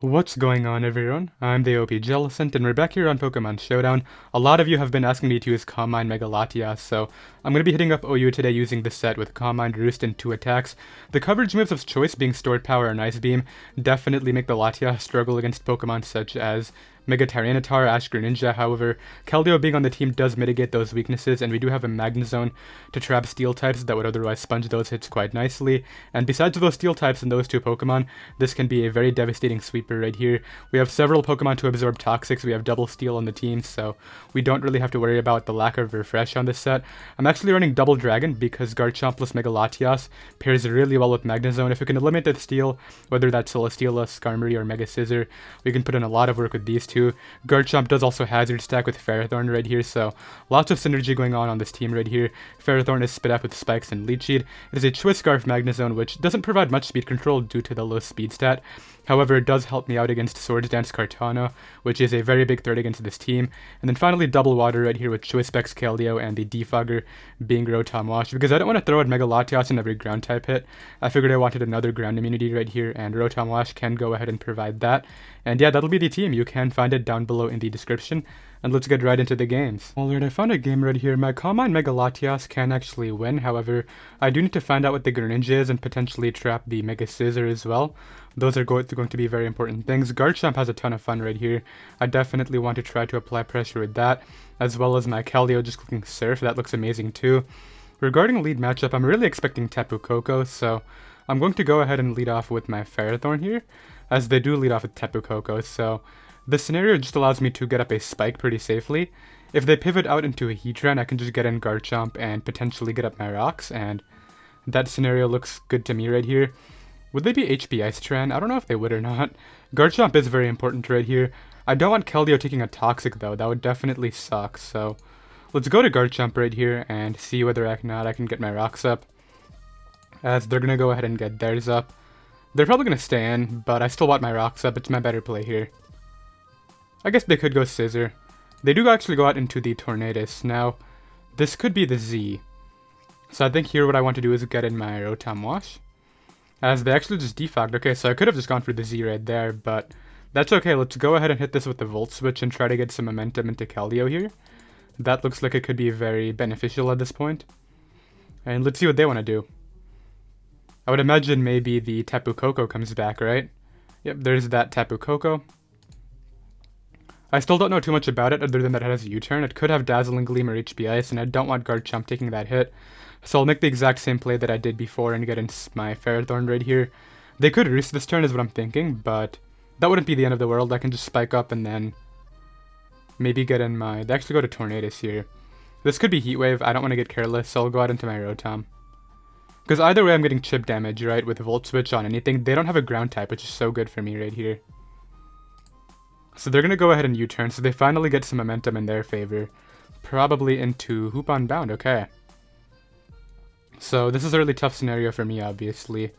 What's going on, everyone? I'm the OPJellicent, and we're back here on Pokemon Showdown. A lot of you have been asking me to use Mind Mega Latias, so I'm going to be hitting up OU today using this set with Mind, Roost, and 2 attacks. The coverage moves of choice being Stored Power and Ice Beam definitely make the Latias struggle against Pokemon such as Mega Tyranitar, Ash Greninja. However, Keldeo being on the team does mitigate those weaknesses, and we do have a Magnezone to trap Steel types that would otherwise sponge those hits quite nicely. And besides those Steel types and those 2 Pokemon, this can be a very devastating sweeper right here. We have several Pokemon to absorb Toxics, we have Double Steel on the team, so we don't really have to worry about the lack of Refresh on this set. I'm actually running Double Dragon because Garchomp plus Mega Latias pairs really well with Magnezone. If we can eliminate the Steel, whether that's Celesteela, Skarmory, or Mega Scizor, we can put in a lot of work with these 2. Garchomp does also Hazard Stack with Ferrothorn right here, so lots of synergy going on this team right here. Ferrothorn is spit up with Spikes and Leech Seed. It is a Choice Scarf Magnezone, which doesn't provide much speed control due to the low speed stat. However, it does help me out against Swords Dance Kartana, which is a very big threat against this team. And then finally, Double Water right here with Choice Specs Keldeo and the Defogger being Rotom Wash, because I don't want to throw out Mega Latias in every ground type hit. I figured I wanted another ground immunity right here, and Rotom Wash can go ahead and provide that. And yeah, that'll be the team. You can find it down below in the description. And let's get right into the games. Alright, I found a game right here. My Common Mega Latias can actually win, however, I do need to find out what the Greninja is and potentially trap the Mega Scizor as well. Those are going to be very important things. Garchomp has a ton of fun right here. I definitely want to try to apply pressure with that, as well as my Keldeo just clicking Surf. That looks amazing too. Regarding lead matchup, I'm really expecting Tapu Koko, so I'm going to go ahead and lead off with my Ferrothorn here, as they do lead off with Tapu Koko, so this scenario just allows me to get up a Spike pretty safely. If they pivot out into a Heatran, I can just get in Garchomp and potentially get up my rocks, and that scenario looks good to me right here. Would they be HP Ice Tran? I don't know if they would or not. Garchomp is very important right here. I don't want Keldeo taking a Toxic though, that would definitely suck, so let's go to Garchomp right here and see whether I can get my rocks up, as they're gonna go ahead and get theirs up. They're probably gonna stay in, but I still want my rocks up. It's my better play here. I guess they could go Scizor. They do actually go out into the Tornadus. Now, this could be the Z. So I think here what I want to do is get in my Rotom Wash, as they actually just defogged. Okay, so I could have just gone for the Z right there, but that's okay. Let's go ahead and hit this with the Volt Switch and try to get some momentum into Keldeo here. That looks like it could be very beneficial at this point. And let's see what they want to do. I would imagine maybe the Tapu Koko comes back, right? Yep, there's that Tapu Koko. I still don't know too much about it other than that it has a U-turn. It could have Dazzling Gleam or HP Ice, and I don't want Garchomp taking that hit. So I'll make the exact same play that I did before and get in my Ferrothorn right here. They could Roost this turn is what I'm thinking, but that wouldn't be the end of the world. I can just Spike up and then maybe get in my... They actually go to Tornadus here. This could be Heat Wave. I don't want to get careless, so I'll go out into my Rotom. Because either way I'm getting chip damage, right, with Volt Switch on anything. They don't have a ground type, which is so good for me right here. So they're going to go ahead and U-turn, so they finally get some momentum in their favor. Probably into Hoop on Bound, okay. So this is a really tough scenario for me, obviously,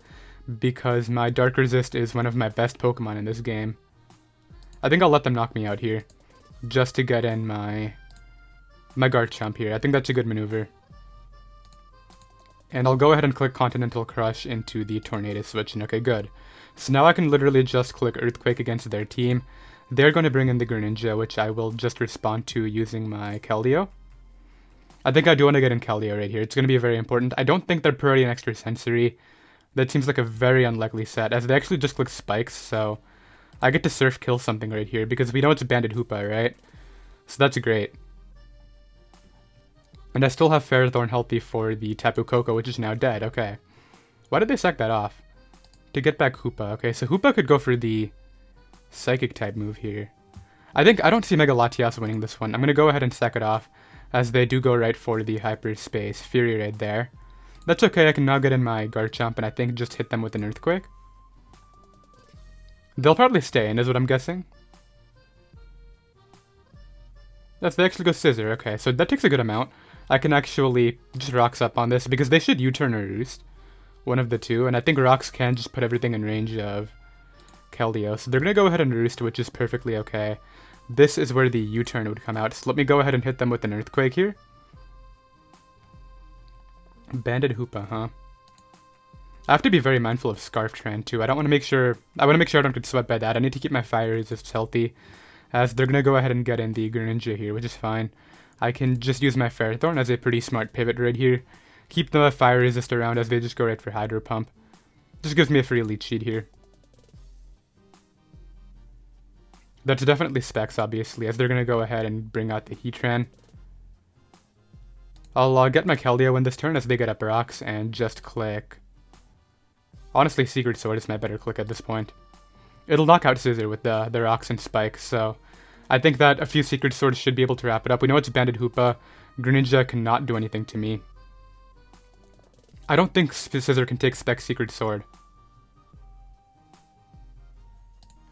because my Dark Resist is one of my best Pokemon in this game. I think I'll let them knock me out here, just to get in my Garchomp here. I think that's a good maneuver. And I'll go ahead and click Continental Crush into the Tornado Switch, and okay, good. So now I can literally just click Earthquake against their team. They're going to bring in the Greninja, which I will just respond to using my Keldeo. I think I do want to get in Keldeo right here. It's going to be very important. I don't think they're priority and extra sensory. That seems like a very unlikely set, as they actually just click Spikes, so I get to Surf Kill something right here, because we know it's a Banded Hoopa, right? So that's great. And I still have Ferrothorn healthy for the Tapu Koko, which is now dead. Okay. Why did they sack that off? To get back Hoopa. Okay, so Hoopa could go for the Psychic type move here. I don't see Mega Latias winning this one. I'm going to go ahead and sack it off, as they do go right for the Hyperspace Fury right there. That's okay, I can now get in my Garchomp and I think just hit them with an Earthquake. They'll probably stay in, is what I'm guessing. Yes, they actually go Scizor. Okay, so that takes a good amount. I can actually just Rocks up on this, because they should U-turn or Roost. One of the two, and I think Rocks can just put everything in range of Keldeo. So they're going to go ahead and Roost, which is perfectly okay. This is where the U-turn would come out, so let me go ahead and hit them with an Earthquake here. Banded Hoopa, huh? I have to be very mindful of Scarf Trend too. I want to make sure I don't get swept by that. I need to keep my fire resist healthy, as they're gonna go ahead and get in the Greninja here, which is fine. I can just use my Ferrothorn as a pretty smart pivot right here. Keep the fire resist around as they just go right for Hydro Pump. Just gives me a free leech sheet here. That's definitely specs, obviously, as they're gonna go ahead and bring out the Heatran. I'll get my Keldeo in this turn as they get up rocks and just click. Honestly, Secret Sword is my better click at this point. It'll knock out Scissor with the rocks and spikes, so I think that a few Secret Swords should be able to wrap it up. We know it's Banded Hoopa. Greninja cannot do anything to me. I don't think Scissor can take Spec Secret Sword.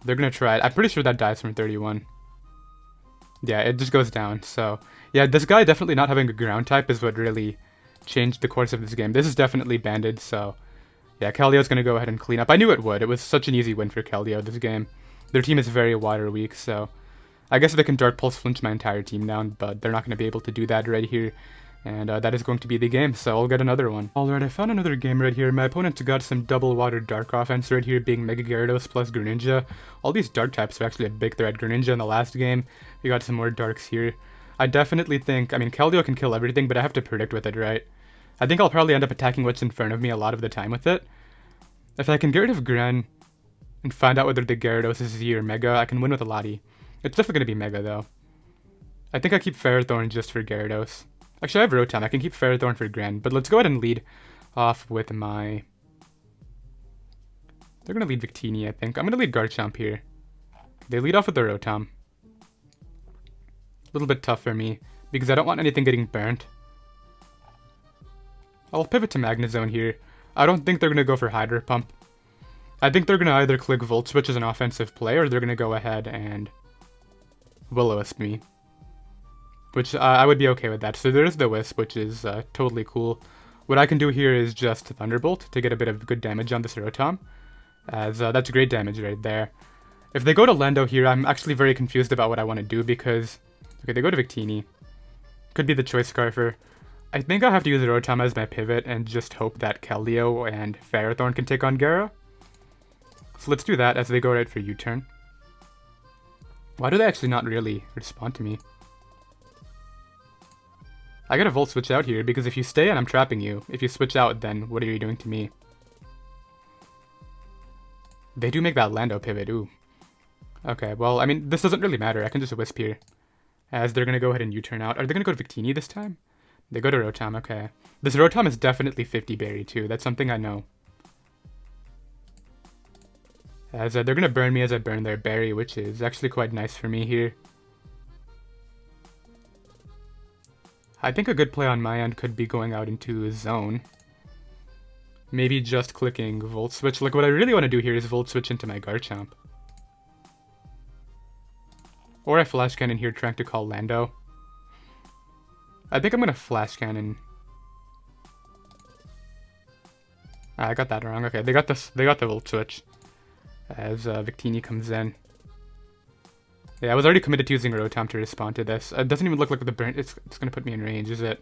They're gonna try it. I'm pretty sure that dies from 31. Yeah, it just goes down, so... Yeah, this guy definitely not having a ground type is what really changed the course of this game. This is definitely banded, so... Yeah, Keldeo's gonna go ahead and clean up. I knew it would. It was such an easy win for Keldeo this game. Their team is very water weak, so... I guess they can Dark Pulse flinch my entire team down, but they're not gonna be able to do that right here. And that is going to be the game, so I'll get another one. Alright, I found another game right here. My opponent got some double water dark offense right here, being Mega Gyarados plus Greninja. All these dark types are actually a big threat. Greninja in the last game, we got some more darks here. I definitely think, I mean, Keldeo can kill everything, but I have to predict with it, right? I think I'll probably end up attacking what's in front of me a lot of the time with it. If I can get rid of Gren and find out whether the Gyarados is Z or Mega, I can win with a Lottie. It's definitely going to be Mega, though. I think I keep Ferrothorn just for Gyarados. Actually, I have Rotom. I can keep Ferrothorn for Gren, but let's go ahead and lead off with my... They're going to lead Victini, I think. I'm going to lead Garchomp here. They lead off with the Rotom. A little bit tough for me, because I don't want anything getting burnt. I'll pivot to Magnezone here. I don't think they're going to go for Hydro Pump. I think they're going to either click Volt Switch as an offensive play, or they're going to go ahead and Will-O-Wisp me. Which I would be okay with that. So there's the Wisp, which is totally cool. What I can do here is just Thunderbolt to get a bit of good damage on this Rotom, as that's great damage right there. If they go to Lando here, I'm actually very confused about what I want to do because... Okay, they go to Victini. Could be the Choice Scarfer. I think I'll have to use Rotom as my pivot and just hope that Keldeo and Ferrothorn can take on Gyara. So let's do that as they go right for U-turn. Why do they actually not really respond to me? I gotta Volt Switch out here, because if you stay and I'm trapping you, if you switch out, then what are you doing to me? They do make that Lando pivot, ooh. Okay, well, I mean, this doesn't really matter. I can just Wisp here, as they're gonna go ahead and U-turn out. Are they gonna go to Victini this time? They go to Rotom, okay. This Rotom is definitely 50 Berry, too. That's something I know. As they're gonna burn me as I burn their Berry, which is actually quite nice for me here. I think a good play on my end could be going out into Zone. Maybe just clicking Volt Switch. Like, what I really want to do here is Volt Switch into my Garchomp. Or I Flash Cannon here trying to call Lando. I think I'm going to Flash Cannon. I got that wrong. Okay, they got the Volt Switch. As Victini comes in. Yeah, I was already committed to using Rotom to respond to this. It doesn't even look like the burn. It's going to put me in range, is it?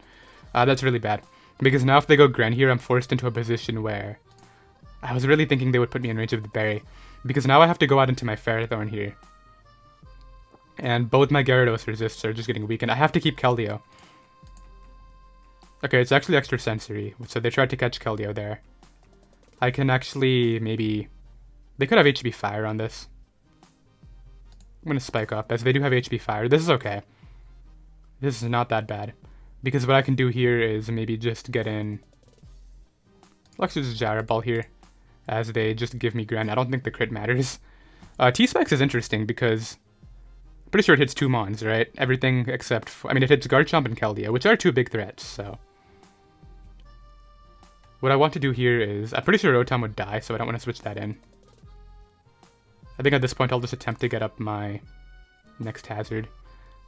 That's really bad. Because now if they go Gren here, I'm forced into a position where... I was really thinking they would put me in range of the Berry. Because now I have to go out into my Ferrothorn here. And both my Gyarados resists are just getting weakened. I have to keep Keldeo. Okay, it's actually extra sensory. So they tried to catch Keldeo there. I can actually maybe... They could have HP Fire on this. I'm going to spike up, as they do have HP Fire. This is okay. This is not that bad. Because what I can do here is maybe just get in... Let's just Gyro Ball here, as they just give me Gren. I don't think the crit matters. T-Specs is interesting because... I'm pretty sure it hits 2 Mons, right? Everything except... I mean, it hits Garchomp and Keldeo, which are 2 big threats, so... What I want to do here is... I'm pretty sure Rotom would die, so I don't want to switch that in. I think at this point I'll just attempt to get up my next hazard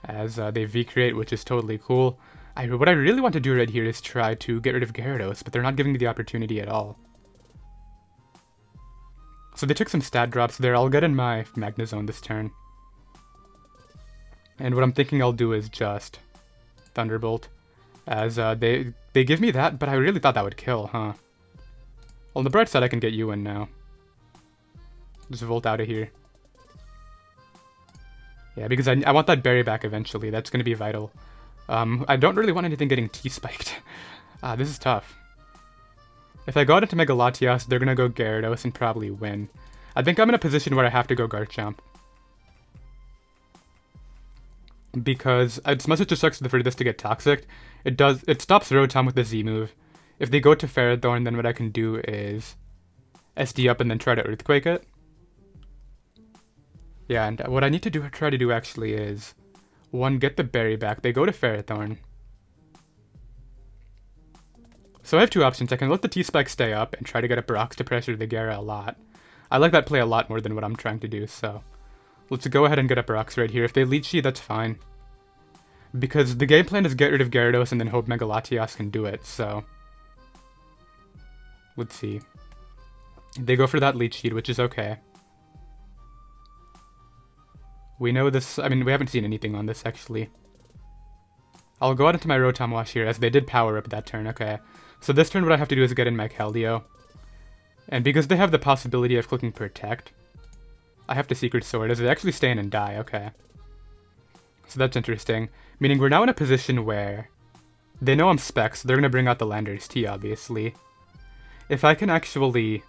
as they V-create, which is totally cool. What I really want to do right here is try to get rid of Gyarados, but they're not giving me the opportunity at all. So they took some stat drops there. I'll get in my Magnezone this turn. And what I'm thinking I'll do is just Thunderbolt, as they give me that, but I really thought that would kill, huh? On the bright side, I can get you in now. Just volt out of here. Yeah, because I want that berry back eventually. That's going to be vital. I don't really want anything getting T-spiked. This is tough. If I go out into Mega Latias, they're going to go Gyarados and probably win. I think I'm in a position where I have to go Garchomp. Because as much as it sucks for this to get toxic, it stops Rotom with the Z move. If they go to Ferrothorn, then what I can do is SD up and then try to Earthquake it. Yeah, and what I need to try to do actually is, one, get the berry back. They go to Ferrothorn. So I have two options. I can let the T-Spike stay up and try to get a Brox to pressure the Gyara a lot. I like that play a lot more than what I'm trying to do, so let's go ahead and get a Brox right here. If they lead Sheet, that's fine. Because the game plan is get rid of Gyarados and then hope Mega Latias can do it, so let's see. They go for that Leech Seed, which is okay. We know this, I mean, we haven't seen anything on this, actually. I'll go out into my Rotom Wash here, as they did power up that turn, okay. So this turn, what I have to do is get in my Keldeo. And because they have the possibility of clicking Protect, I have to Secret Sword, as they actually stay in and die, okay. So that's interesting. Meaning we're now in a position where they know I'm Specs, so they're going to bring out the Landorus T, obviously. If I can actually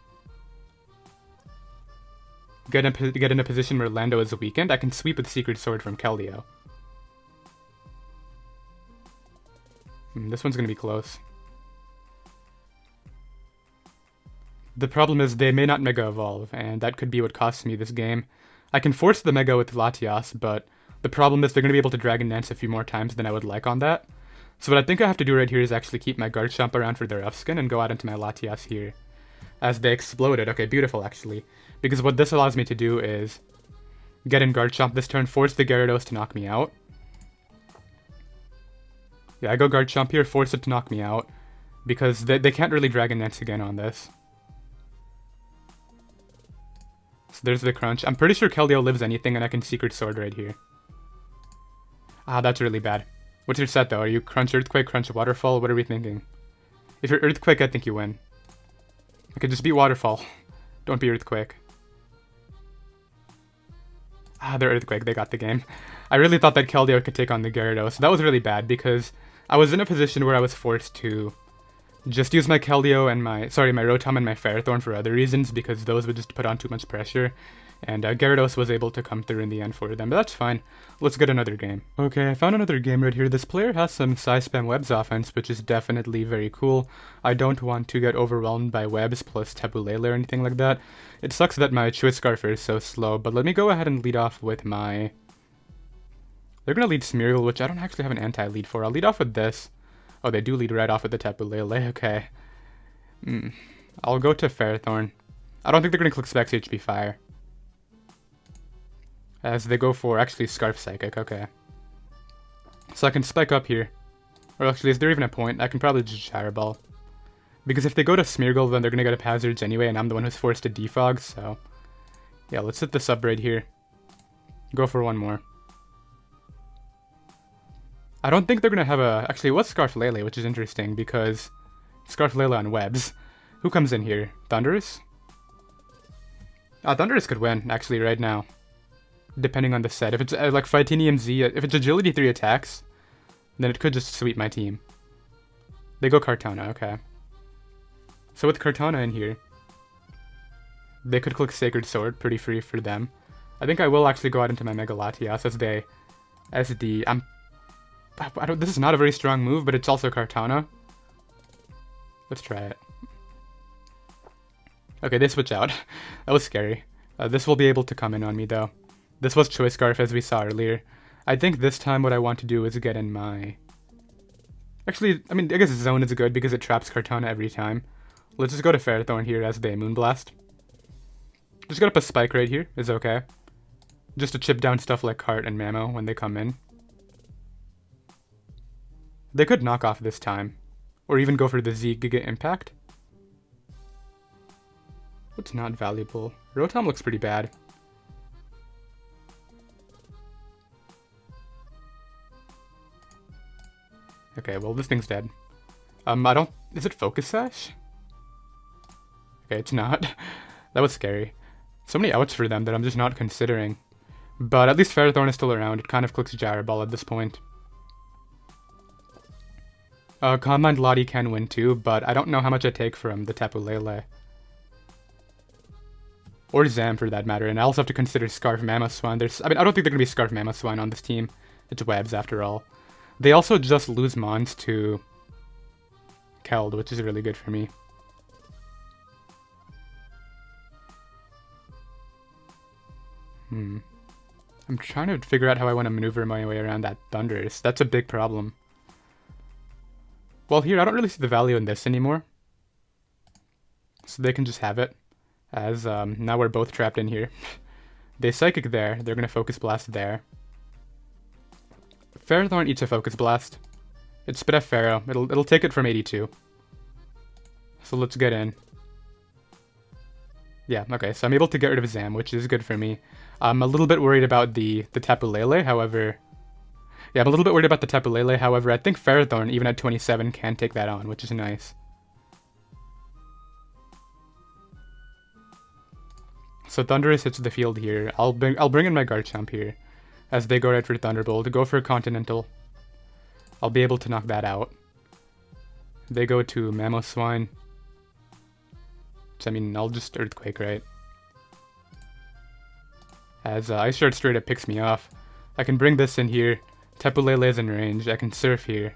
get in a position where Lando is weakened, I can sweep with Secret Sword from Keldeo. This one's going to be close. The problem is they may not Mega Evolve, and that could be what costs me this game. I can force the Mega with Latias, but the problem is they're going to be able to Dragon Dance a few more times than I would like on that. So what I think I have to do right here is actually keep my Garchomp around for their rough skin and go out into my Latias here. As they exploded. Okay, beautiful actually. Because what this allows me to do is get in Garchomp this turn, force the Gyarados to knock me out. Yeah, I go Garchomp here, force it to knock me out. Because they can't really Dragon Dance again on this. So there's the crunch. I'm pretty sure Keldeo lives anything and I can Secret Sword right here. That's really bad. What's your set though? Are you Crunch Earthquake, Crunch Waterfall? What are we thinking? If you're Earthquake, I think you win. Okay, just beat Waterfall. Don't be Earthquake. They're Earthquake. They got the game. I really thought that Keldeo could take on the Gyarados. So that was really bad because I was in a position where I was forced to just use my Keldeo and my Rotom and my Ferrothorn for other reasons because those would just put on too much pressure. And Gyarados was able to come through in the end for them, but that's fine. Let's get another game. Okay, I found another game right here. This player has some Psy Spam Webs offense, which is definitely very cool. I don't want to get overwhelmed by Webs plus Tapu Lele or anything like that. It sucks that my Choice Scarfer is so slow, but let me go ahead and lead off with my... They're going to lead Smeargle, which I don't actually have an anti-lead for. I'll lead off with this. Oh, they do lead right off with the Tapu Lele, okay. I'll go to Ferrothorn. I don't think they're going to click Specs HP Fire. As they go for, actually, Scarf Psychic, okay. So I can spike up here. Or actually, is there even a point? I can probably just Shadow Ball. Because if they go to Smeargle, then they're going to get up Hazards anyway, and I'm the one who's forced to defog, so... Yeah, let's hit this up right here. Go for one more. I don't think they're going to have a... Actually, what's Scarf Lele, which is interesting, because... Scarf Lele on Webs. Who comes in here? Thundurus? Thundurus could win, actually, right now. Depending on the set. If it's like Fightinium Z, if it's Agility 3 attacks, then it could just sweep my team. They go Kartana, okay. So with Kartana in here, they could click Sacred Sword, pretty free for them. I think I will actually go out into my Mega Latias as they SD. This is not a very strong move, but it's also Kartana. Let's try it. Okay, they switch out. That was scary. This will be able to come in on me though. This was Choice Scarf as we saw earlier. I think this time what I want to do is get in my... Actually, I mean, I guess Zone is good because it traps Kartana every time. Let's just go to Ferrothorn here as they Moonblast. Just get up a Spike right here is okay. Just to chip down stuff like Cart and Mamo when they come in. They could knock off this time. Or even go for the Z Giga Impact. What's not valuable? Rotom looks pretty bad. Okay, well, this thing's dead. I don't... Is it Focus Sash? Okay, it's not. That was scary. So many outs for them that I'm just not considering. But at least Ferrothorn is still around. It kind of clicks Gyro Ball at this point. Calm Mind Lottie can win too, but I don't know how much I take from the Tapu Lele. Or Zam for that matter, and I also have to consider Scarf Mamoswine. I don't think they're going to be Scarf Mamoswine on this team. It's Webs after all. They also just lose Mons to Keld, which is really good for me. I'm trying to figure out how I want to maneuver my way around that Thundurus. That's a big problem. Well, here, I don't really see the value in this anymore. So they can just have it. As, now we're both trapped in here. They Psychic there. They're going to Focus Blast there. Ferrothorn eats a Focus Blast. It's spit at Ferro. It'll take it from 82. So let's get in. Yeah, okay, so I'm able to get rid of Zam, which is good for me. I'm a little bit worried about the Tapu Lele, however... Yeah, I'm a little bit worried about the Tapu Lele, however, I think Ferrothorn, even at 27, can take that on, which is nice. So Thundurus hits the field here. I'll bring in my Garchomp here, as they go right for Thunderbolt. Go for Continental. I'll be able to knock that out. They go to Mamoswine. So, I mean, I'll just Earthquake, right? As Ice Shard straight up picks me off. I can bring this in here. Tapu Lele is in range. I can Surf here.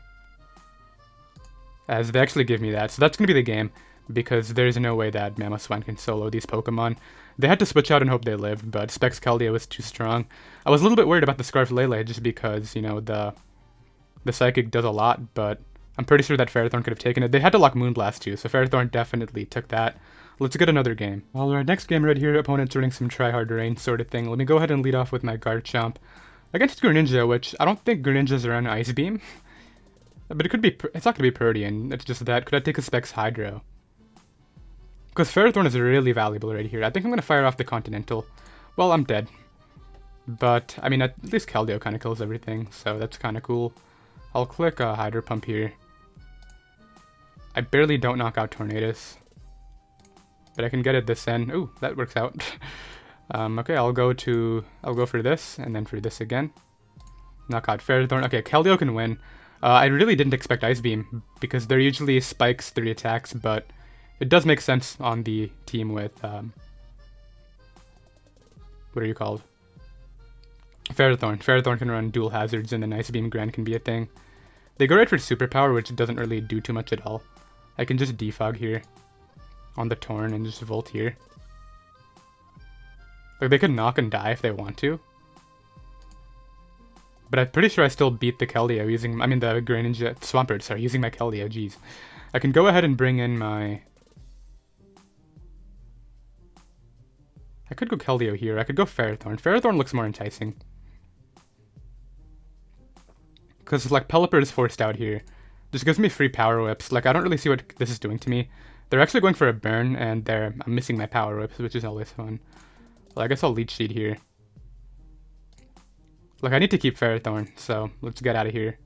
As they actually give me that. So that's going to be the game, because there's no way that Mamoswine can solo these Pokemon. They had to switch out and hope they lived, but Specs Keldeo was too strong. I was a little bit worried about the Scarf Lele just because, you know, the Psychic does a lot, but I'm pretty sure that Ferrothorn could have taken it. They had to lock Moonblast too, so Ferrothorn definitely took that. Let's get another game. Alright, next game right here, opponent's running some try-hard rain sort of thing. Let me go ahead and lead off with my Garchomp against Greninja, which I don't think Greninja's run Ice Beam. But it could be, it's not going to be Protean, it's just that. Could I take a Specs Hydro? Because Ferrothorn is really valuable right here. I think I'm going to fire off the Continental. Well, I'm dead. But, I mean, at least Keldeo kind of kills everything, so that's kind of cool. I'll click Hydro Pump here. I barely don't knock out Tornadus. But I can get it this end. Ooh, that works out. Okay, I'll go for this, and then for this again. Knock out Ferrothorn. Okay, Keldeo can win. I really didn't expect Ice Beam, because they're usually spikes 3 attacks, but it does make sense on the team with, what are you called? Ferrothorn. Ferrothorn can run dual hazards, and then Ice Beam Grand can be a thing. They go right for Superpower, which doesn't really do too much at all. I can just Defog here on the Torn and just Volt here. Like, they could knock and die if they want to. But I'm pretty sure I still beat the Keldeo using, the Greninja, Swampert, sorry, using my Keldeo, jeez. I can go ahead and bring in my... I could go Keldeo here, I could go Ferrothorn. Ferrothorn looks more enticing. Because, like, Pelipper is forced out here. Just gives me free Power Whips. Like, I don't really see what this is doing to me. They're actually going for a burn, and I'm missing my Power Whips, which is always fun. Well, I guess I'll Leech Seed here. Like, I need to keep Ferrothorn, so let's get out of here.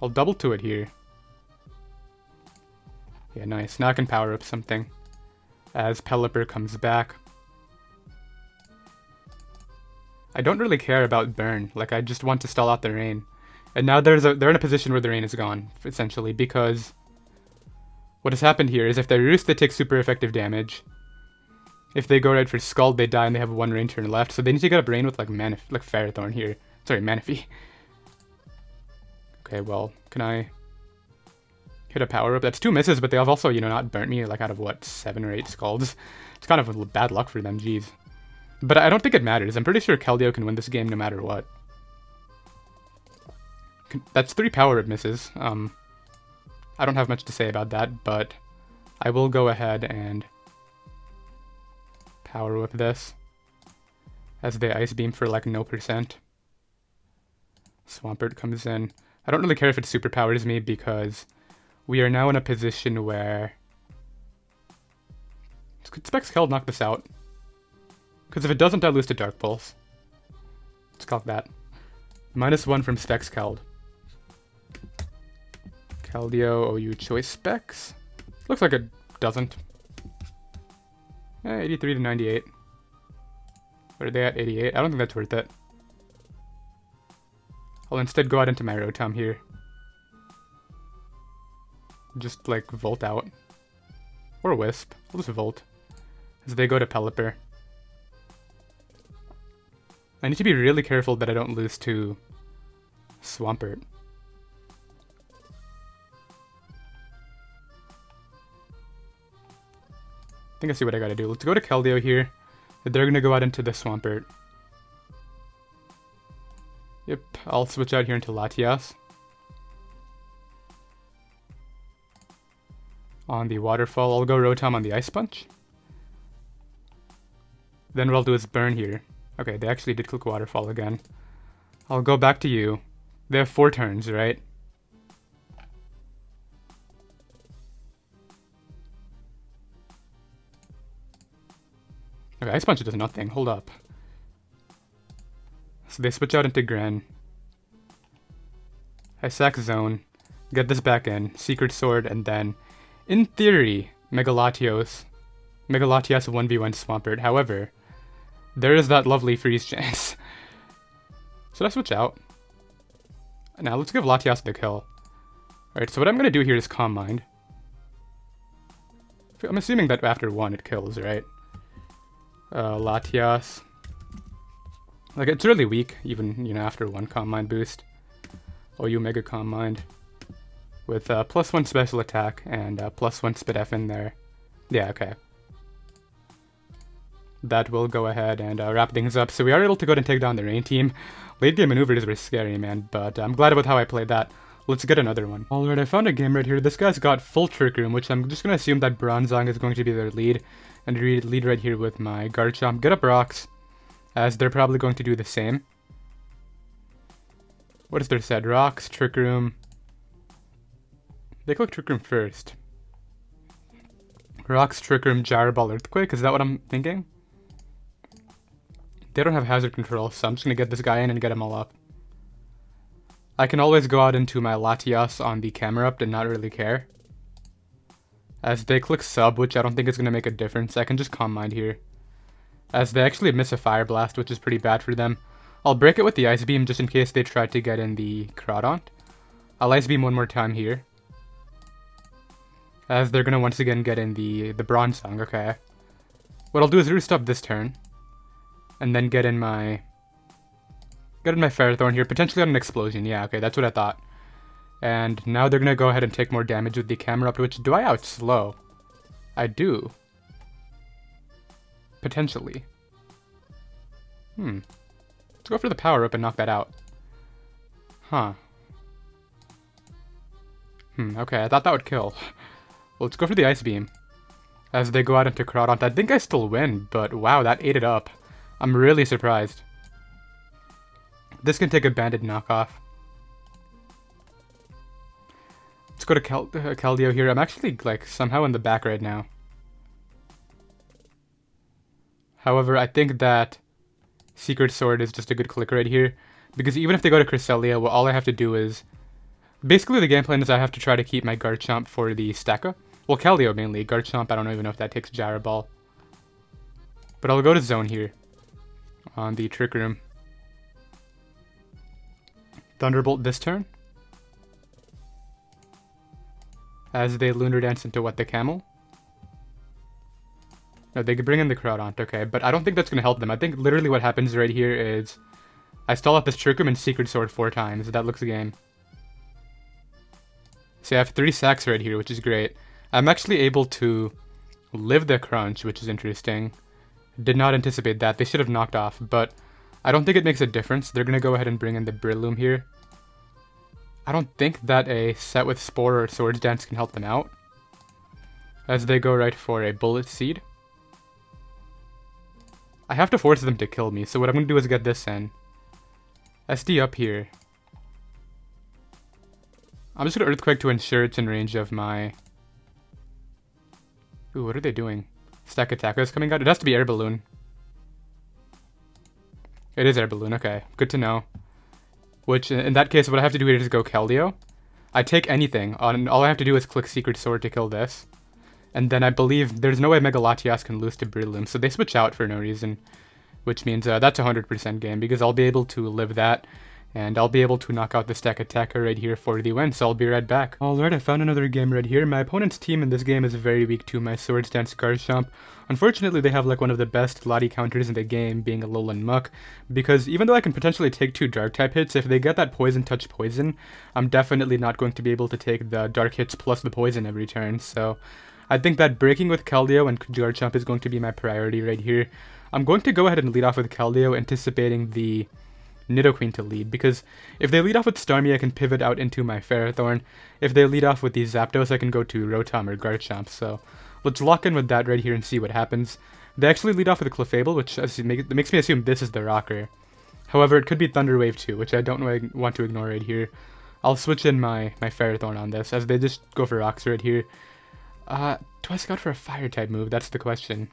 I'll double to it here. Yeah, nice. Now I can Power Up something. As Pelipper comes back. I don't really care about burn. Like, I just want to stall out the rain. And now they're in a position where the rain is gone, essentially, because what has happened here is if they Roost, they take super effective damage. If they go right for Scald, they die and they have 1 rain turn left. So they need to get a rain with like Ferrothorn here. Sorry, Manaphy. Okay, well, can I hit a Power Up? That's 2 misses, but they have also, you know, not burnt me like out of what, 7 or 8 Scalds. It's kind of bad luck for them, jeez. But I don't think it matters. I'm pretty sure Keldeo can win this game no matter what. That's 3 Power Up misses. I don't have much to say about that, but I will go ahead and Power Whip this as they Ice Beam for like no %. Swampert comes in. I don't really care if it superpowers me because we are now in a position where... Could Specs Keld knock this out? Because if it doesn't, I lose to Dark Pulse. Let's call it that. -1 from Specs Keld. Keldeo OU Choice Specs. Looks like a doesn't. 83 to 98. What are they at? 88? I don't think that's worth it. I'll instead go out into my Rotom here. Just, like, Volt out. Or Wisp. I'll just Volt. As they go to Pelipper. I need to be really careful that I don't lose to Swampert. I think I see what I gotta do. Let's go to Keldeo here. They're gonna go out into the Swampert. Yep, I'll switch out here into Latias. On the Waterfall, I'll go Rotom on the Ice Punch. Then what I'll do is Burn here. Okay, they actually did click Waterfall again. I'll go back to you. They have 4 turns, right? Okay, Ice Punch does nothing. Hold up. So they switch out into Gren. I sack Zone. Get this back in. Secret Sword, and then, in theory, Mega Latias 1v1 Swampert. However, there is that lovely freeze chance. Should I switch out? Now, let's give Latias the kill. Alright, so what I'm going to do here is Calm Mind. I'm assuming that after 1 it kills, right? Latias. Like, it's really weak, even, you know, after 1 Calm Mind boost. OU Mega Calm Mind. With +1 special attack and +1 Spit F in there. Yeah, okay. That will go ahead and wrap things up. So we are able to go ahead and take down the Rain team. Late game maneuvers were scary, man, but I'm glad about how I played that. Let's get another one. Alright, I found a game right here. This guy's got full Trick Room, which I'm just going to assume that Bronzong is going to be their lead. And lead right here with my Garchomp. Get up rocks, as they're probably going to do the same. What is their set? Rocks, Trick Room. They click Trick Room first. Rocks, Trick Room, Gyro Ball, Earthquake. Is that what I'm thinking? They don't have Hazard Control, so I'm just going to get this guy in and get him all up. I can always go out into my Latias on the camera up and not really care. As they click Sub, which I don't think is going to make a difference, I can just Calm Mind here. As they actually miss a Fire Blast, which is pretty bad for them. I'll break it with the Ice Beam just in case they try to get in the Crawdaunt. I'll Ice Beam one more time here. As they're going to once again get in the Bronzong, okay. What I'll do is Roost up this turn. And then get in my Ferrothorn here, potentially on an Explosion. Yeah, okay, that's what I thought. And now they're going to go ahead and take more damage with the camera up, which do I outslow? I do. Potentially. Let's go for the power up and knock that out. Huh. Okay, I thought that would kill. Well, let's go for the Ice Beam. As they go out into Crawdaunt. I think I still win, but wow, that ate it up. I'm really surprised. This can take a Banded knockoff. Let's go to Keldeo here. I'm actually, like, somehow in the back right now. However, I think that Secret Sword is just a good click right here. Because even if they go to Cresselia, well, all I have to do is... Basically, the game plan is I have to try to keep my Garchomp for the Stacka. Well, Keldeo mainly. Garchomp, I don't even know if that takes Gyro Ball. But I'll go to Zone here. On the Trick Room. Thunderbolt this turn. As they Lunar Dance into what, the Camel? No, they could bring in the Crawdaunt, okay. But I don't think that's going to help them. I think literally what happens right here is... I stall out this Trick Room and Secret Sword 4 times. That looks a game. So I have 3 sacks right here, which is great. I'm actually able to live the crunch, which is interesting. Did not anticipate that. They should have knocked off, but I don't think it makes a difference. They're going to go ahead and bring in the Breloom here. I don't think that a set with Spore or Swords Dance can help them out. As they go right for a Bullet Seed. I have to force them to kill me, so what I'm going to do is get this in. SD up here. I'm just going to Earthquake to ensure it's in range of my... Ooh, what are they doing? Stack Attack is coming out. It has to be Air Balloon. It is Air Balloon, okay. Good to know. Which, in that case, what I have to do here is go Keldeo. I take anything. All I have to do is click Secret Sword to kill this. And then I believe there's no way Mega Latias can lose to Breloom, so they switch out for no reason. Which means that's a 100% game, because I'll be able to live that, and I'll be able to knock out the stack attacker right here for the win, so I'll be right back. Alright, I found another game right here. My opponent's team in this game is very weak to my Swords Dance Garchomp. Unfortunately, they have like one of the best Lottie counters in the game, being Alolan Muck, because even though I can potentially take 2 Dark-type hits, if they get that Poison Touch Poison, I'm definitely not going to be able to take the Dark hits plus the Poison every turn, so I think that breaking with Keldeo and Garchomp is going to be my priority right here. I'm going to go ahead and lead off with Keldeo, anticipating the Nidoqueen to lead, because if they lead off with Starmie, I can pivot out into my Ferrothorn. If they lead off with the Zapdos, I can go to Rotom or Garchomp, so let's lock in with that right here and see what happens. They actually lead off with a Clefable, which makes me assume this is the Rocker. However, it could be Thunder Wave too, which I don't want to ignore right here. I'll switch in my Ferrothorn on this, as they just go for Rocks right here. Do I scout for a Fire-type move? That's the question.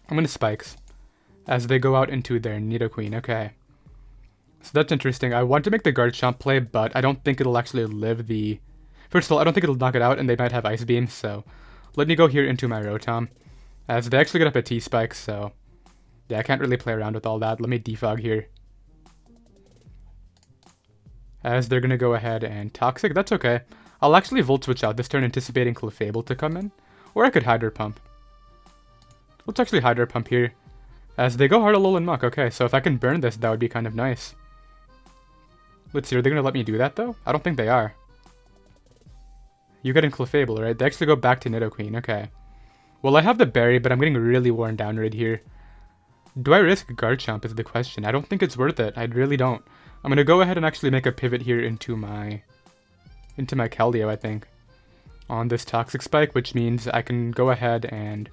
I'm going to Spikes, as they go out into their Nidoqueen. Okay. So that's interesting. I want to make the Garchomp play, but I don't think it'll actually live the... First of all, I don't think it'll knock it out, and they might have Ice Beam, so let me go here into my Rotom, as they actually get up a T-Spike, so yeah, I can't really play around with all that. Let me Defog here, as they're going to go ahead and Toxic. That's okay. I'll actually Volt Switch out this turn, anticipating Clefable to come in, or I could Hydro Pump. Let's actually Hydro Pump here, as they go hard Alolan Muck. Okay, so if I can burn this, that would be kind of nice. Let's see, are they going to let me do that, though? I don't think they are. You get in Clefable, right? They actually go back to Nidoqueen. Okay. Well, I have the Berry, but I'm getting really worn down right here. Do I risk Garchomp is the question. I don't think it's worth it. I really don't. I'm going to go ahead and actually make a pivot here into my Keldeo, I think, on this Toxic Spike, which means I can go ahead and...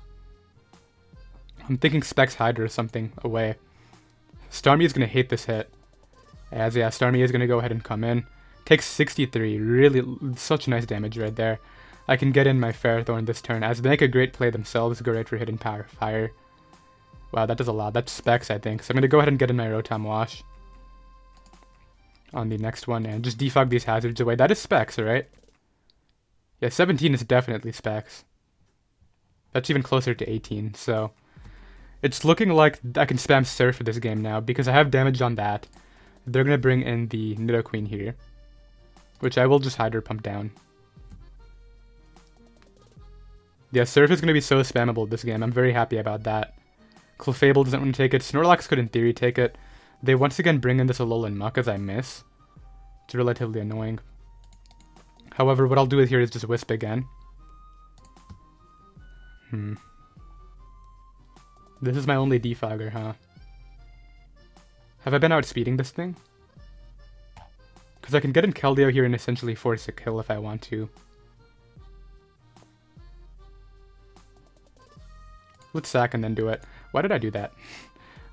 I'm thinking Specs Hydra or something away. Starmie is going to hate this hit. As, yeah, Starmie is going to go ahead and come in. Takes 63. Really, such nice damage right there. I can get in my Ferrothorn this turn, as they make a great play themselves. Go right for Hidden Power Fire. Wow, that does a lot. That's Specs, I think. So I'm going to go ahead and get in my Rotom Wash on the next one, and just defog these hazards away. That is Specs, right? Yeah, 17 is definitely Specs. That's even closer to 18, so... It's looking like I can spam Surf for this game now, because I have damage on that. They're going to bring in the Nidoqueen here, which I will just Hydro Pump down. Yeah, Surf is going to be so spammable this game. I'm very happy about that. Clefable doesn't want to take it. Snorlax could in theory take it. They once again bring in this Alolan Muck as I miss. It's relatively annoying. However, what I'll do here is just Wisp again. This is my only defogger, huh? Have I been outspeeding this thing? Because I can get in Keldeo here and essentially force a kill if I want to. Let's sack and then do it. Why did I do that?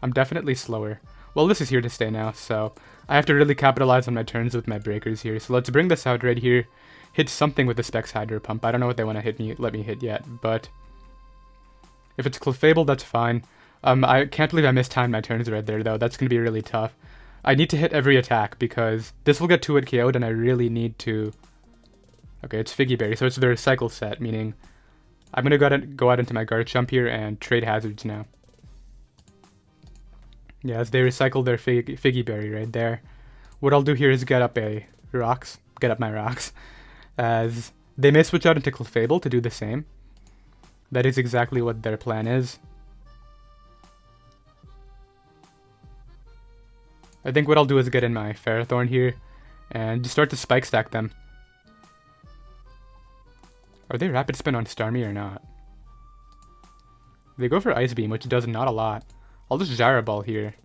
I'm definitely slower. Well, this is here to stay now, so I have to really capitalize on my turns with my breakers here. So let's bring this out right here. Hit something with the Specs Hydro Pump. I don't know what they want to let me hit yet, but if it's Clefable, that's fine. I can't believe I mistimed my turns right there, though. That's going to be really tough. I need to hit every attack, because this will get 2-hit KO'd, and I really need to... Okay, it's Figgy Berry, so it's their cycle set, meaning I'm going to go out into my Garchomp here and trade hazards now. Yeah, as they recycle their Figgy Berry right there. What I'll do here is get up my rocks, as they may switch out into Clefable to do the same. That is exactly what their plan is. I think what I'll do is get in my Ferrothorn here and just start to Spike Stack them. Are they Rapid Spin on Starmie or not? They go for Ice Beam, which does not a lot. I'll just Gyro Ball here,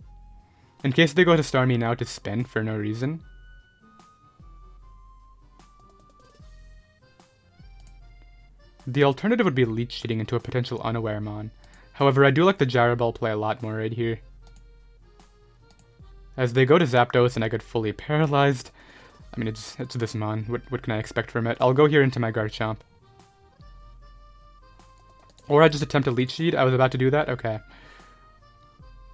in case they go to Starmie now to spin for no reason. The alternative would be Leech Seeding into a potential Unaware Mon. However, I do like the Gyro Ball play a lot more right here, as they go to Zapdos and I get fully paralyzed. I mean, it's this Mon. What can I expect from it? I'll go here into my Garchomp. Or I just attempt a Leech Seed. I was about to do that? Okay.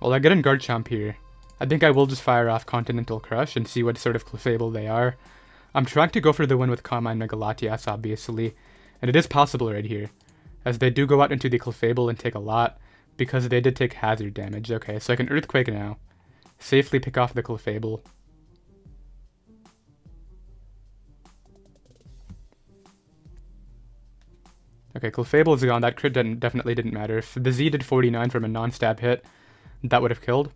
Well, I get in Garchomp here. I think I will just fire off Continental Crush and see what sort of Clefable they are. I'm trying to go for the win with Mind Mega Latias, obviously, And it is possible right here, as they do go out into the Clefable and take a lot, because they did take hazard damage. Okay, so I can Earthquake now. Safely pick off the Clefable. Okay, Clefable is gone. That crit definitely didn't matter. If the Z did 49 from a non-stab hit, that would have killed.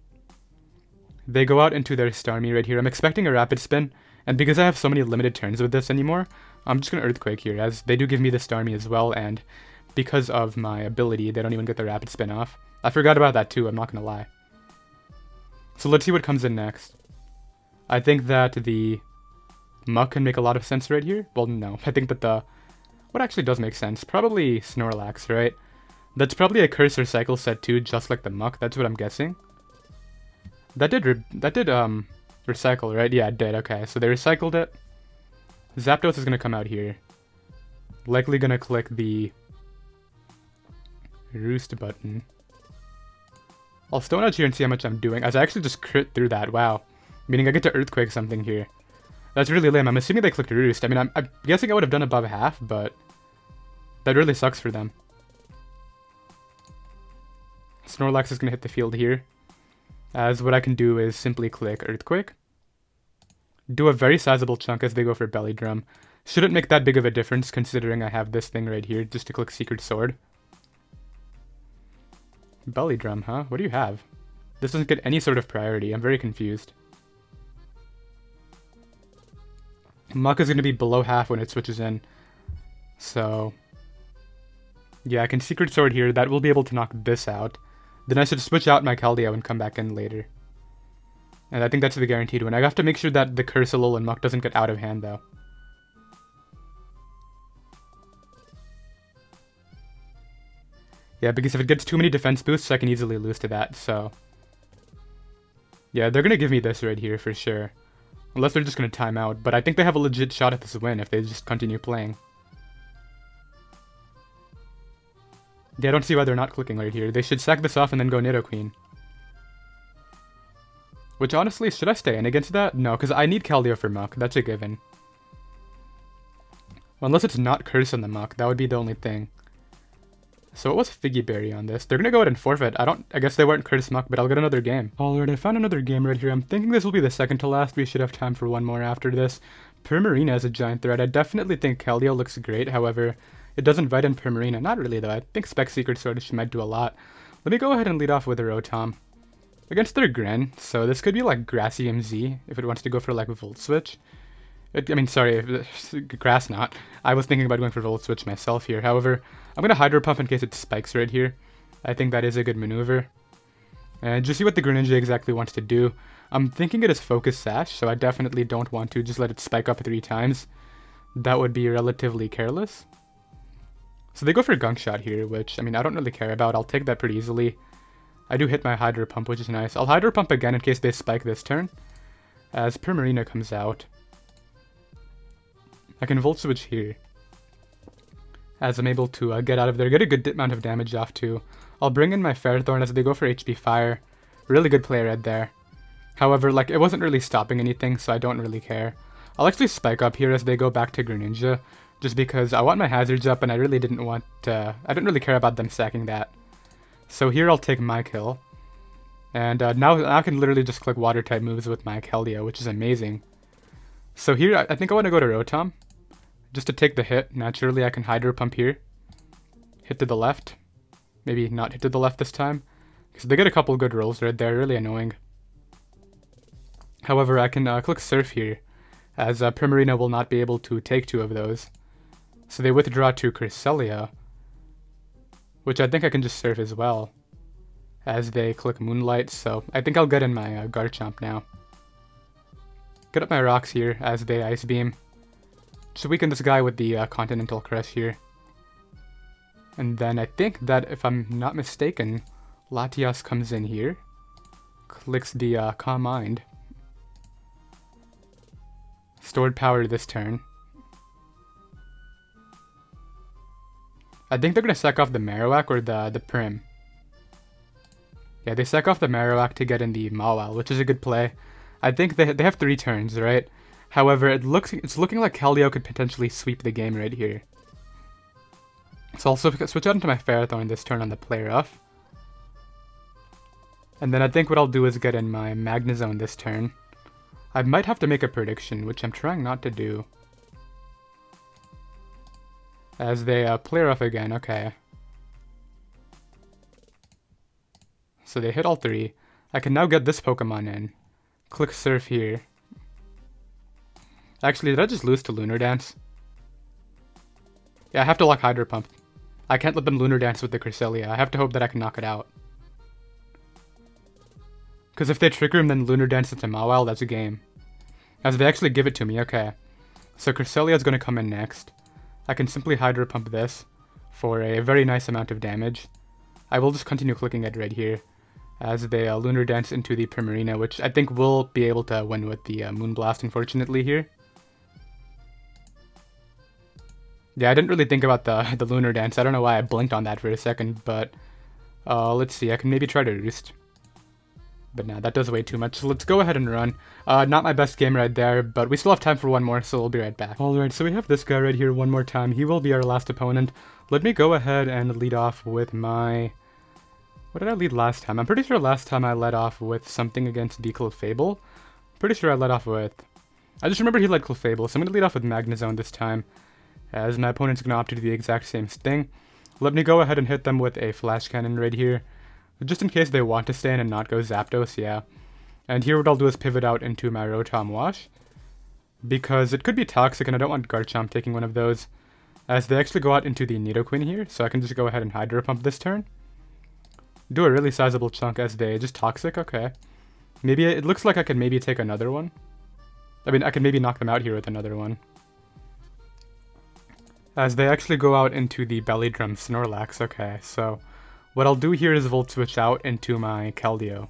They go out into their Starmie right here. I'm expecting a Rapid Spin, and because I have so many limited turns with this anymore, I'm just going to Earthquake here, as they do give me the Starmie as well, and because of my ability, they don't even get the Rapid Spin off. I forgot about that too, I'm not going to lie. So let's see what comes in next. I think that the Muck can make a lot of sense right here. Well, no. I think that the... What actually does make sense? Probably Snorlax, right? That's probably a Curse or Cycle set too, just like the Muck. That's what I'm guessing. That did recycle, right? Yeah, it did. Okay, so they recycled it. Zapdos is going to come out here. Likely going to click the Roost button. I'll Stone Edge here and see how much I'm doing, as I actually just crit through that. Wow. Meaning I get to Earthquake something here. That's really lame. I'm assuming they clicked Roost. I mean, I'm guessing I would have done above half, but that really sucks for them. Snorlax is going to hit the field here, as what I can do is simply click Earthquake. Do a very sizable chunk as they go for Belly Drum. Shouldn't make that big of a difference considering I have this thing right here just to click Secret Sword. Belly Drum, huh? What do you have? This doesn't get any sort of priority. I'm very confused. Muck is going to be below half when it switches in. So, yeah, I can Secret Sword here. That will be able to knock this out. Then I should switch out my Keldeo and come back in later. And I think that's the guaranteed win. I have to make sure that the Cursalol and Muck doesn't get out of hand, though. Yeah, because if it gets too many defense boosts, I can easily lose to that, so... Yeah, they're going to give me this right here for sure. Unless they're just going to time out, but I think they have a legit shot at this win if they just continue playing. Yeah, I don't see why they're not clicking right here. They should sack this off and then go Nidoqueen. Which honestly, should I stay in against that? No, because I need Keldeo for Muck. That's a given. Well, unless it's not Curse on the Muck, that would be the only thing. So what was Figgy Berry on this? They're gonna go ahead and forfeit. I guess they weren't Curse Muck, but I'll get another game. Alright, I found another game right here. I'm thinking this will be the second to last. We should have time for one more after this. Primarina is a giant threat. I definitely think Keldeo looks great. However, it doesn't invite in Primarina. Not really though. I think Spec Secret Sword she might do a lot. Let me go ahead and lead off with a Rotom. Against their Gren, so this could be like Grassy MZ if it wants to go for like a Volt Switch. Grass Knot. I was thinking about going for Volt Switch myself here. However, I'm going to Hydro Pump in case it spikes right here. I think that is a good maneuver. And just see what the Greninja exactly wants to do. I'm thinking it is Focus Sash, so I definitely don't want to just let it spike up 3 times. That would be relatively careless. So they go for Gunk Shot here, which, I mean, I don't really care about. I'll take that pretty easily. I do hit my Hydro Pump, which is nice. I'll Hydro Pump again in case they spike this turn. As Primarina comes out, I can Volt Switch here, as I'm able to get out of there, get a good amount of damage off too. I'll bring in my Ferrothorn as they go for HP Fire. Really good play right there. However, like, it wasn't really stopping anything, so I don't really care. I'll actually Spike up here as they go back to Greninja, just because I want my hazards up and I really didn't want I didn't really care about them sacking that. So here I'll take my kill. And now I can literally just click Water type moves with my Keldeo, which is amazing. So here I think I want to go to Rotom. Just to take the hit. Naturally, I can Hydro Pump here. Hit to the left. Maybe not hit to the left this time, because they get a couple good rolls right there. Really annoying. However, I can click Surf here, as Primarina will not be able to take 2 of those. So they withdraw to Cresselia, which I think I can just Surf as well, as they click Moonlight. So I think I'll get in my Garchomp now. Get up my rocks here as they Ice Beam. Just weaken this guy with the Continental Crush here. And then I think that, if I'm not mistaken, Latias comes in here. Clicks the Calm Mind. Stored power this turn. I think they're going to sack off the Marowak or the Prim. Yeah, they sack off the Marowak to get in the Mawile, which is a good play. I think they have 3 turns, right? However, it's looking like Keldeo could potentially sweep the game right here. So I'll switch out into my Ferrothorn this turn on the play rough. And then I think what I'll do is get in my Magnezone this turn. I might have to make a prediction, which I'm trying not to do. As they play rough again, okay. So they hit all three. I can now get this Pokemon in. Click Surf here. Actually, did I just lose to Lunar Dance? Yeah, I have to lock Hydro Pump. I can't let them Lunar Dance with the Cresselia. I have to hope that I can knock it out. Because if they Trick Room, then Lunar Dance into Mawile, that's a game. As they actually give it to me, okay. So Cresselia is going to come in next. I can simply Hydro Pump this for a very nice amount of damage. I will just continue clicking it right here. As they Lunar Dance into the Primarina, which I think will be able to win with the Moonblast, unfortunately, here. Yeah, I didn't really think about the Lunar Dance. I don't know why I blinked on that for a second, but let's see. I can maybe try to Roost. But nah, that does way too much. So let's go ahead and run. Not my best game right there, but we still have time for one more, so we'll be right back. Alright, so we have this guy right here one more time. He will be our last opponent. Let me go ahead and lead off with my... What did I lead last time? I'm pretty sure last time I led off with something against the Clefable. Pretty sure I led off with... I just remember he led Clefable, so I'm going to lead off with Magnezone this time. As my opponent's going to opt to do the exact same thing. Let me go ahead and hit them with a Flash Cannon right here. Just in case they want to stay in and not go Zapdos, yeah. And here what I'll do is pivot out into my Rotom Wash. Because it could be toxic and I don't want Garchomp taking one of those. As they actually go out into the Nidoqueen here, so I can just go ahead and Hydro Pump this turn. Do a really sizable chunk as they just toxic, okay. Maybe it looks like I could maybe take another one. I mean, I could maybe knock them out here with another one. As they actually go out into the Belly Drum Snorlax, okay, so what I'll do here is Volt Switch out into my Keldeo.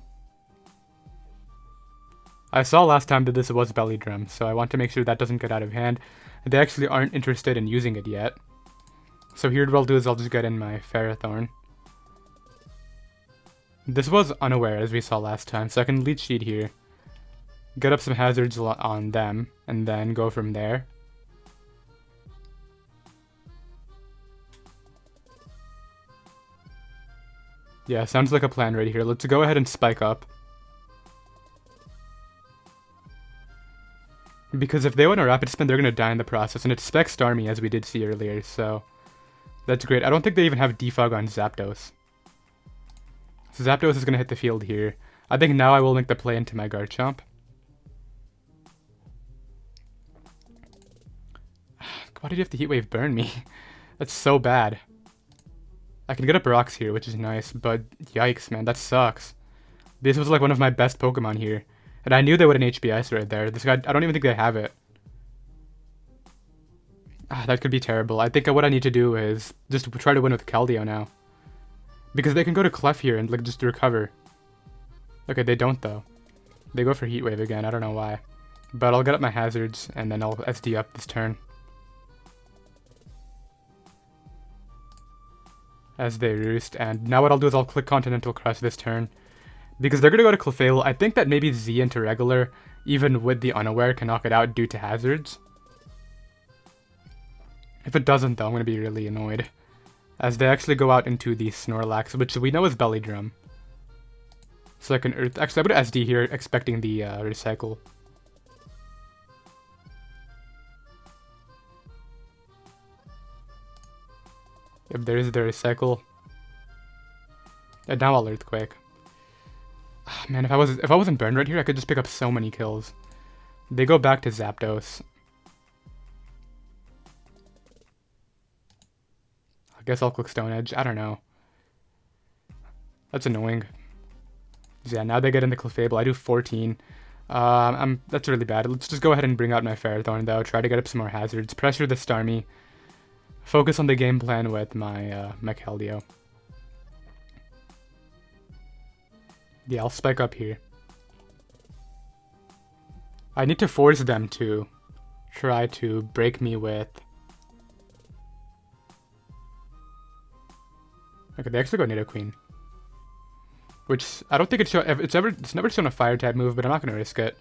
I saw last time that this was Belly Drum, so I want to make sure that doesn't get out of hand. They actually aren't interested in using it yet. So here what I'll do is I'll just get in my Ferrothorn. This was unaware, as we saw last time, so I can Leech Seed here. Get up some hazards on them, and then go from there. Yeah, sounds like a plan right here. Let's go ahead and spike up. Because if they want a Rapid Spin, they're going to die in the process. And it's Spec Starmie, as we did see earlier, so... That's great. I don't think they even have Defog on Zapdos. So Zapdos is going to hit the field here. I think now I will make the play into my Garchomp. Why did you have to Heat Wave burn me? That's so bad. I can get up rocks here, which is nice, but yikes, man, that sucks. This was like one of my best Pokemon here. And I knew they would an HP Ice right there. This guy, I don't even think they have it. That could be terrible. I think what I need to do is just try to win with Keldeo now. Because they can go to Clef here and like just recover. Okay, they don't though. They go for Heat Wave again, I don't know why. But I'll get up my hazards and then I'll SD up this turn. As they Roost, and now what I'll do is I'll click Continental Crush this turn. Because they're going to go to Clefable. I think that maybe Z into Regular, even with the Unaware, can knock it out due to hazards. If it doesn't though, I'm going to be really annoyed. As they actually go out into the Snorlax, which we know is Belly Drum. So I can Earth... Actually, I'm going to SD here, expecting the Recycle. If there is the Recycle. And now I'll Earthquake. Man, if I wasn't burned right here, I could just pick up so many kills. They go back to Zapdos. I guess I'll click Stone Edge. I don't know. That's annoying. So yeah, now they get in the Clefable. I do 14. That's really bad. Let's just go ahead and bring out my Ferrothorn though. Try to get up some more hazards. Pressure the Starmie. Focus on the game plan with my my Keldeo. Yeah, I'll spike up here. I need to force them to try to break me with... Okay, they actually go Nidoqueen. Which, I don't think it's never shown a Fire type move, but I'm not going to risk it.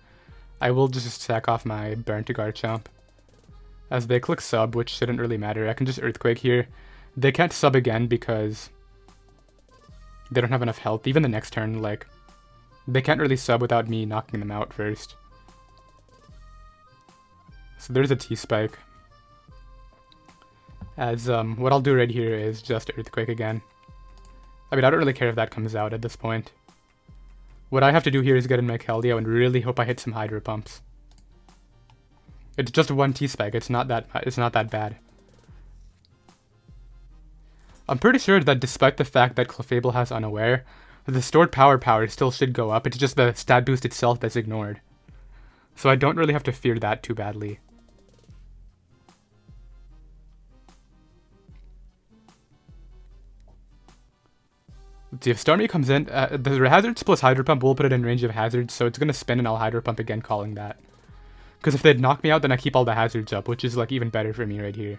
I will just sack off my Burn to Garchomp. As they click Sub, which shouldn't really matter. I can just Earthquake here. They can't sub again because they don't have enough health. Even the next turn, like, they can't really sub without me knocking them out first. So there's a T-Spike. As, what I'll do right here is just Earthquake again. I mean, I don't really care if that comes out at this point. What I have to do here is get in my Keldeo and really hope I hit some Hydro Pumps. It's just one T-Spike, it's not that bad. I'm pretty sure that despite the fact that Clefable has Unaware, the stored power still should go up. It's just the stat boost itself that's ignored. So I don't really have to fear that too badly. Let's see, if Starmie comes in, the Hazards plus Hydro Pump will put it in range of Hazards, so it's going to spin and I'll Hydro Pump again, calling that. Because if they'd knock me out, then I keep all the Hazards up, which is like even better for me right here.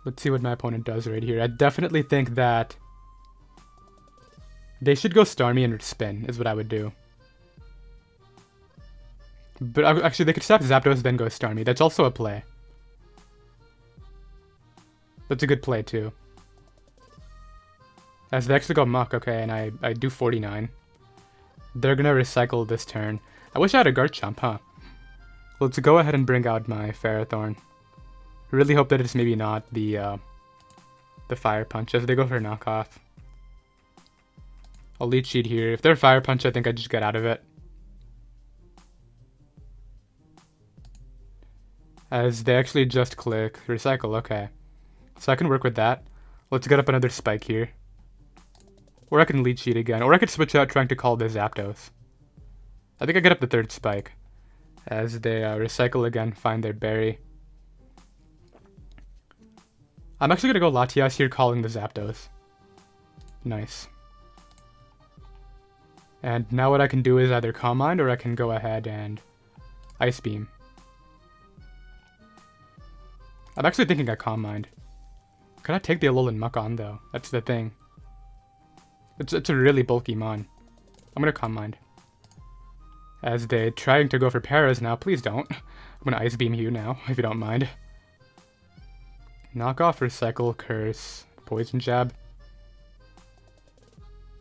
Let's see what my opponent does right here. I definitely think that they should go Starmie and spin, is what I would do. But actually, they could stop Zapdos, then go Starmie. That's also a play. That's a good play, too. As they actually go Muck, okay, and I do 49. They're gonna recycle this turn. I wish I had a Garchomp, huh? Let's go ahead and bring out my Ferrothorn. Really hope that it's maybe not the Fire Punch, as they go for a knockoff. I'll Leech Seed here. If they're Fire Punch, I think I just get out of it. As they actually just click Recycle, okay. So I can work with that. Let's get up another Spike here. Or I can Leech Seed again. Or I could switch out trying to call the Zapdos. I think I get up the third Spike. As they recycle again, find their Berry. I'm actually going to go Latias here, calling the Zapdos. Nice. And now what I can do is either Calm Mind, or I can go ahead and Ice Beam. I'm actually thinking I Calm Mind. Can I take the Alolan Muck on, though? That's the thing. It's a really bulky Mon. I'm going to Calm Mind. As they're trying to go for Paras now. Please don't. I'm going to Ice Beam you now, if you don't mind. Knock off, Recycle, Curse, Poison Jab.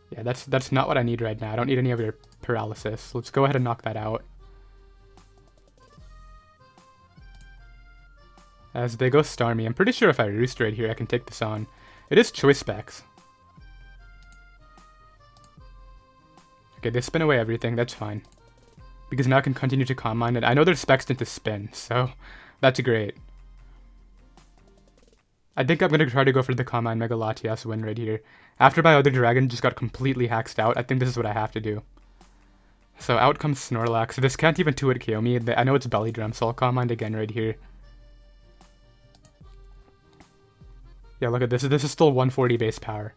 Yeah, that's not what I need right now. I don't need any of your Paralysis. Let's go ahead and knock that out. As they go Starmie, I'm pretty sure if I Roost right here, I can take this on. It is Choice Specs. Okay, they spin away everything, that's fine. Because now I can continue to Calm Mind it. I know they're Specs into spin, so that's great. I think I'm going to try to go for the Calm Mind Mega Latias win right here. After my other dragon just got completely haxed out, I think this is what I have to do. So out comes Snorlax. This can't even 2-hit KO me. I know it's Belly Drum, so I'll Calm Mind again right here. Yeah, look at this. This is still 140 base power.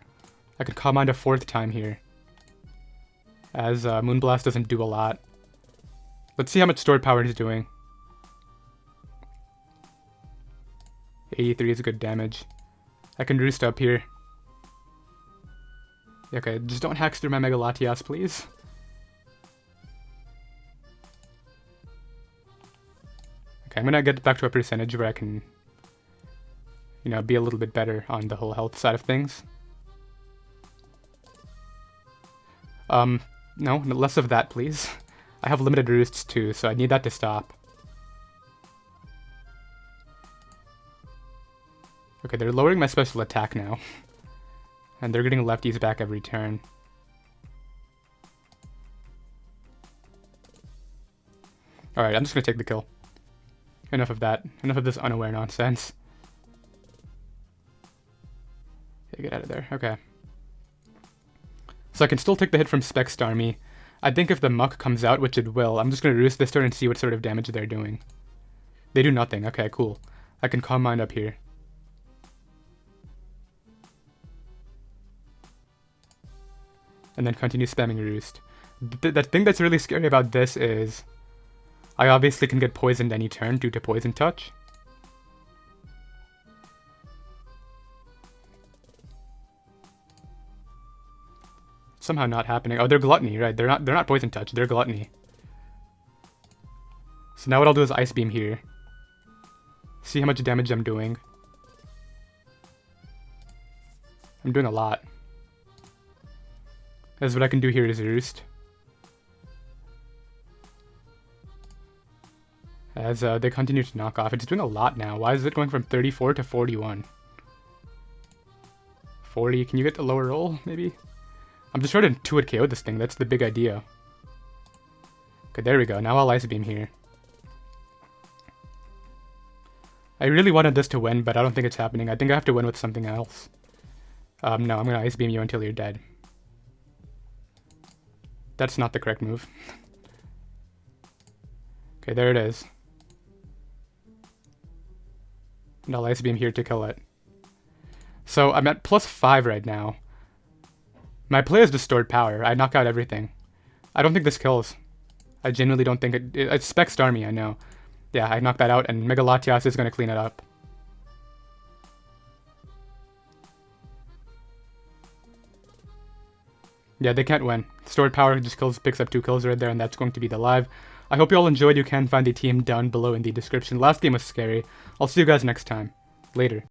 I could Calm Mind a fourth time here. As Moonblast doesn't do a lot. Let's see how much stored power it's doing. 83 is good damage. I can Roost up here. Okay, just don't hack through my Mega Latias, please. Okay, I'm gonna get back to a percentage where I can, you know, be a little bit better on the whole health side of things. No, less of that, please. I have limited Roosts too, so I need that to stop. Okay, they're lowering my special attack now. And they're getting lefties back every turn. Alright, I'm just gonna take the kill. Enough of that. Enough of this unaware nonsense. Okay, get out of there. Okay. So I can still take the hit from Spec Starmie. I think if the Muck comes out, which it will, I'm just gonna Roost this turn and see what sort of damage they're doing. They do nothing. Okay, cool. I can Calm Mind up here. And then continue spamming Roost. The thing that's really scary about this is I obviously can get poisoned any turn due to Poison Touch. somehow not happening. Oh, they're Gluttony, right? They're not Poison Touch, they're Gluttony. So now what I'll do is Ice Beam here. See how much damage I'm doing. I'm doing a lot. As what I can do here is Roost. As they continue to knock off. It's doing a lot now. Why is it going from 34 to 41? 40. Can you get the lower roll, maybe? I'm just trying to 2-hit KO this thing. That's the big idea. Okay, there we go. Now I'll Ice Beam here. I really wanted this to win, but I don't think it's happening. I think I have to win with something else. No, I'm going to Ice Beam you until you're dead. That's not the correct move. Okay, there it is. And I'll Ice Beam here to kill it. So I'm at +5 right now. My play is just stored power. I knock out everything. I don't think this kills. I genuinely don't think it... It's Spec Starmie, I know. Yeah, I knocked that out, and Mega Latias is going to clean it up. Yeah, they can't win. Stored power just picks up 2 kills right there, and that's going to be the live. I hope you all enjoyed. You can find the team down below in the description. Last game was scary. I'll see you guys next time. Later.